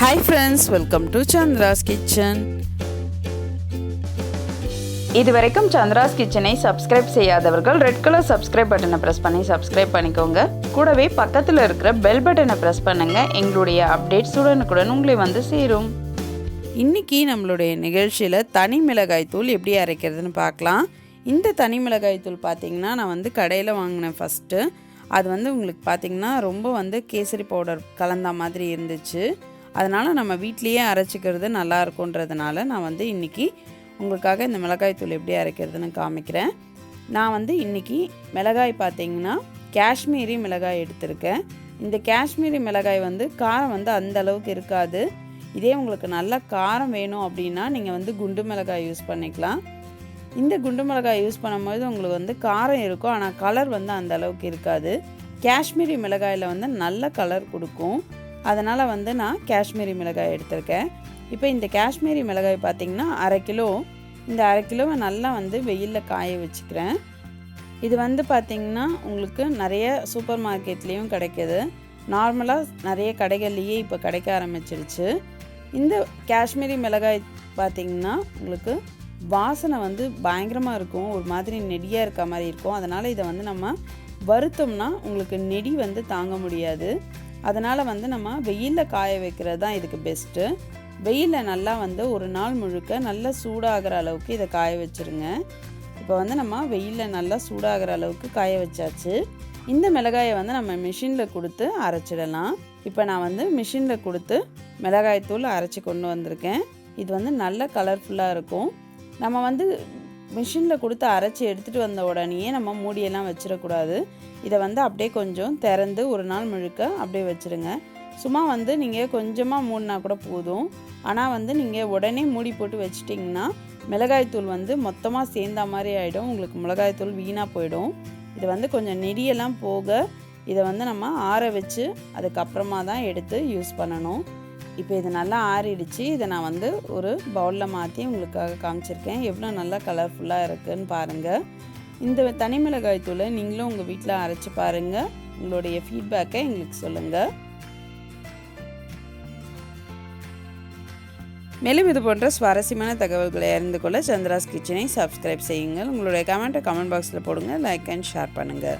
Hi friends, welcome to Chandra's kitchen. இதுவரைக்கும் சந்திராஸ் கிச்சனை subscribe செய்யாதவர்கள் ரெட் கலர் சப்ஸ்கிரைப் பட்டனை ப்ரெஸ் பண்ணி சப்ஸ்கிரைப் பண்ணிக்கோங்க. கூடவே பக்கத்தில் இருக்கிற பெல் பட்டனை ப்ரெஸ் பண்ணுங்கள். எங்களுடைய அப்டேட்ஸ் உடனுக்குடன் உங்களை வந்து சேரும். இன்றைக்கி நம்மளுடைய நிகழ்ச்சியில் தனி மிளகாய் தூள் எப்படி அரைக்கிறதுன்னு பார்க்கலாம். இந்த தனி மிளகாய் தூள் பார்த்திங்கன்னா நான் வந்து கடையில் வாங்கினேன் ஃபஸ்ட்டு. அது வந்து உங்களுக்கு பார்த்திங்கன்னா ரொம்ப கேசரி பவுடர் கலந்த மாதிரி இருந்துச்சு. அதனால் நம்ம வீட்லேயே அரைச்சிக்கிறது நல்லா இருக்குன்றதுனால நான் இன்றைக்கி உங்களுக்காக இந்த மிளகாய் தூள் எப்படி அரைக்கிறதுன்னு காமிக்கிறேன். நான் இன்றைக்கி மிளகாய் பார்த்திங்கன்னா காஷ்மீரி மிளகாய் எடுத்திருக்கேன். இந்த காஷ்மீரி மிளகாய் காரம் அந்த அளவுக்கு இருக்காது. இதே உங்களுக்கு நல்ல காரம் வேணும் அப்படின்னா நீங்கள் குண்டு மிளகாய் யூஸ் பண்ணிக்கலாம். இந்த குண்டு மிளகாய் யூஸ் பண்ணும்போது உங்களுக்கு காரம் இருக்கும், ஆனால் கலர் அந்த அளவுக்கு இருக்காது. காஷ்மீரி மிளகாயில் நல்ல கலர் கொடுக்கும். அதனால் நான் காஷ்மீரி மிளகாய் எடுத்திருக்கேன். இப்போ இந்த காஷ்மீரி மிளகாய் பார்த்திங்கன்னா அரை கிலோ. இந்த அரை கிலோவை நல்லா வெயிலில் காய வச்சுக்கிறேன். இது பார்த்திங்கன்னா உங்களுக்கு நிறைய சூப்பர் மார்க்கெட்லேயும் கிடைக்கிது. நார்மலாக நிறைய கடைகள்லேயே இப்போ கிடைக்க ஆரம்பிச்சிருச்சு. இந்த காஷ்மீரி மிளகாய் பார்த்திங்கன்னா உங்களுக்கு வாசனை பயங்கரமாக இருக்கும், ஒரு மாதிரி நெடியாக இருக்க மாதிரி இருக்கும். அதனால் இதை நம்ம வறுத்தோம்னா உங்களுக்கு நெடி தாங்க முடியாது. அதனால் நம்ம வெயிலில் காய வைக்கிறது தான் இதுக்கு பெஸ்ட்டு. வெயிலில் நல்லா ஒரு நாள் முழுக்க நல்லா சூடாகிற அளவுக்கு இதை காய வச்சுருங்க. இப்போ நம்ம வெயிலில் நல்லா சூடாகிற அளவுக்கு காய வச்சாச்சு. இந்த மிளகாயை நம்ம மிஷினில் கொடுத்து அரைச்சிடலாம். இப்போ நான் மிஷினில் கொடுத்து மிளகாய் தூள் அரைச்சி கொண்டு வந்திருக்கேன். இது நல்ல கலர்ஃபுல்லாக இருக்கும். நம்ம மிஷினில் கொடுத்து அரைச்சி எடுத்துகிட்டு வந்த உடனேயே நம்ம மூடியெல்லாம் வச்சிடக்கூடாது. இதை அப்படியே கொஞ்சம் திறந்து ஒரு நாள் முழுக்க அப்படியே வச்சுருங்க. சும்மா நீங்கள் கொஞ்சமாக மூடினா கூட போதும். ஆனால் நீங்கள் உடனே மூடி போட்டு வச்சிட்டிங்கன்னா மிளகாய்த்தூள் மொத்தமாக சேர்ந்த மாதிரி ஆகிடும். உங்களுக்கு மிளகாய்த்தூள் வீணாக போயிடும். இது கொஞ்சம் நெடியெல்லாம் போக இதை நம்ம ஆற வச்சு அதுக்கப்புறமா தான் எடுத்து யூஸ் பண்ணணும். இப்போ இது நல்லா ஆறிடுச்சு. இதை நான் ஒரு பவுலில் மாற்றி உங்களுக்காக காமிச்சிருக்கேன். எவ்வளோ நல்லா கலர்ஃபுல்லாக இருக்குதுன்னு பாருங்கள். இந்த தனி மிளகாய் தூளை நீங்களும் உங்கள் வீட்டில் அரைச்சி பாருங்கள். உங்களுடைய ஃபீட்பேக்கை எங்களுக்கு சொல்லுங்கள். மேலும் இது போன்ற சுவாரஸ்யமான தகவல்களை அறிந்து கொள்ள சந்திராஸ் கிச்சனை சப்ஸ்கிரைப் செய்யுங்கள். உங்களுடைய கமெண்ட்டை கமெண்ட் பாக்ஸில் போடுங்க. லைக் அண்ட் ஷேர் பண்ணுங்கள்.